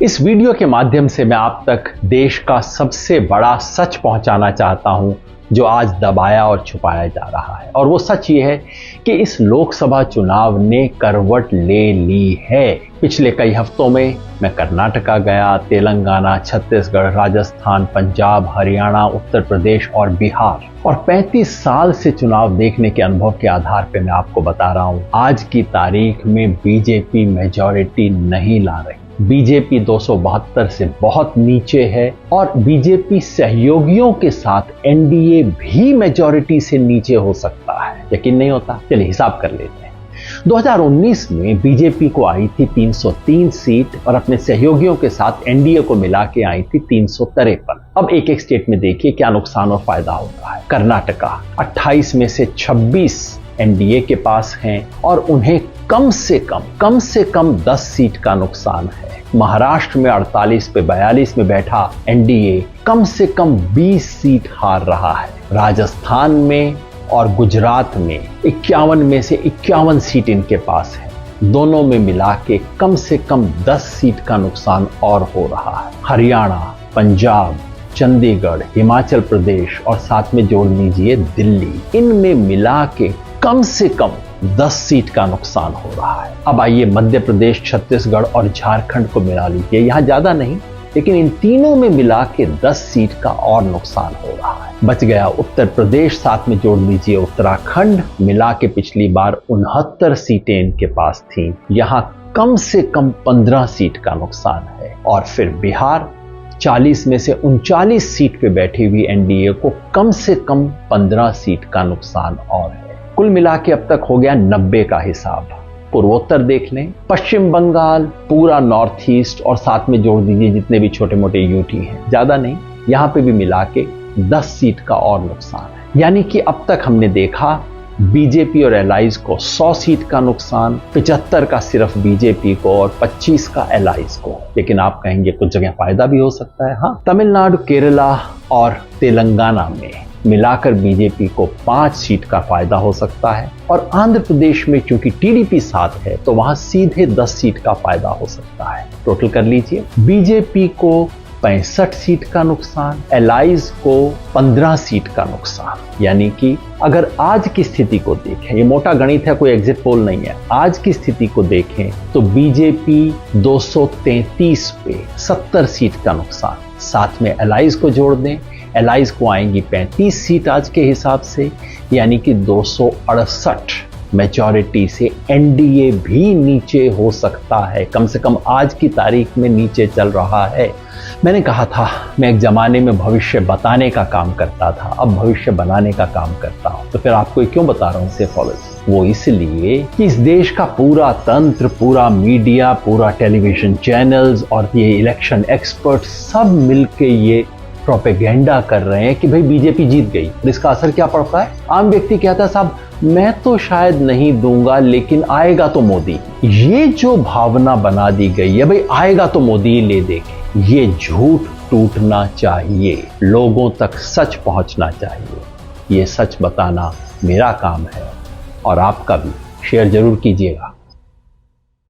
इस वीडियो के माध्यम से मैं आप तक देश का सबसे बड़ा सच पहुंचाना चाहता हूं जो आज दबाया और छुपाया जा रहा है। और वो सच ये है कि इस लोकसभा चुनाव ने करवट ले ली है। पिछले कई हफ्तों में मैं कर्नाटका गया, तेलंगाना, छत्तीसगढ़, राजस्थान, पंजाब, हरियाणा, उत्तर प्रदेश और बिहार, और 35 साल से चुनाव देखने के अनुभव के आधार पर मैं आपको बता रहा हूं, आज की तारीख में बीजेपी मेजॉरिटी नहीं ला रही। बीजेपी 272 से बहुत नीचे है और बीजेपी सहयोगियों के साथ एनडीए भी मेजॉरिटी से नीचे हो सकता है। यकीन नहीं होता? चलिए हिसाब कर लेते हैं। 2019 में बीजेपी को आई थी 303 सीट और अपने सहयोगियों के साथ एनडीए को मिला के आई थी 353। अब एक एक स्टेट में देखिए क्या नुकसान और फायदा होता है। कर्नाटका 28 में से 26 एनडीए के पास हैं और उन्हें कम से कम 10 सीट का नुकसान है। महाराष्ट्र में 48 पे 42 में बैठा एनडीए कम से कम 20 सीट हार रहा है। राजस्थान में और गुजरात में 51 में से 51 सीट इनके पास है। दोनों में मिला के कम से कम 10 सीट का नुकसान और हो रहा है। हरियाणा, पंजाब, चंडीगढ़, हिमाचल प्रदेश और साथ में जोड़ लीजिए दिल्ली, इनमें मिला के कम से कम 10 सीट का नुकसान हो रहा है। अब आइए मध्य प्रदेश, छत्तीसगढ़ और झारखंड को मिला लीजिए। यहां ज्यादा नहीं, लेकिन इन तीनों में मिला के 10 सीट का और नुकसान हो रहा है। बच गया उत्तर प्रदेश, साथ में जोड़ लीजिए उत्तराखंड, मिला के पिछली बार 69 सीटें इनके पास थी। यहां कम से कम 15 सीट का नुकसान है। और फिर बिहार 40 में से 39 सीट पे बैठी हुई एनडीए को कम से कम 15 सीट का नुकसान और है। कुल मिला के अब तक हो गया 90 का हिसाब। पूर्वोत्तर देख लें, पश्चिम बंगाल, पूरा नॉर्थ ईस्ट और साथ में जोड़ दीजिए जितने भी छोटे मोटे यूटी हैं, ज्यादा नहीं, यहां पे भी मिला के 10 सीट का और नुकसान है। यानी कि अब तक हमने देखा बीजेपी और एलाइज को 100 सीट का नुकसान, 75 का सिर्फ बीजेपी को और 25 का एलाइज को। लेकिन आप कहेंगे कुछ जगह फायदा भी हो सकता है। हाँ, तमिलनाडु, केरला और तेलंगाना में मिलाकर बीजेपी को 5 सीट का फायदा हो सकता है। और आंध्र प्रदेश में चूंकि टीडीपी साथ है तो वहां सीधे 10 सीट का फायदा हो सकता है। टोटल कर लीजिए, बीजेपी को 65 सीट का नुकसान, एलाइज को 15 सीट का नुकसान। यानी कि अगर आज की स्थिति को देखें, ये मोटा गणित है, कोई एग्जिट पोल नहीं है, आज की स्थिति को देखें तो बीजेपी 233 पे 70 सीट का नुकसान, साथ में एलाइज को जोड़ दें, एलाइज को आएंगी 35 सीट आज के हिसाब से, यानी कि 268 मेजॉरिटी से एनडीए भी नीचे हो सकता है। कम से कम आज की तारीख में नीचे चल रहा है। मैंने कहा था मैं एक जमाने में भविष्य बताने का काम करता था, अब भविष्य बनाने का काम करता हूं। तो फिर आपको क्यों बता रहा हूं सेफोलॉजी? वो इसलिए कि इस देश का पूरा तंत्र, पूरा मीडिया, पूरा टेलीविजन चैनल्स और ये इलेक्शन एक्सपर्ट सब मिलके ये प्रोपेगेंडा कर रहे हैं कि भाई बीजेपी जीत गई। और इसका असर क्या पड़ता है? आम व्यक्ति कहता है साहब मैं तो शायद नहीं दूंगा लेकिन आएगा तो मोदी। ये जो भावना बना दी गई है, भाई आएगा तो मोदी ले देंगे, ये झूठ टूटना चाहिए। लोगों तक सच पहुंचना चाहिए। ये सच बताना मेरा काम है और आपका भी। शेयर जरूर कीजिएगा।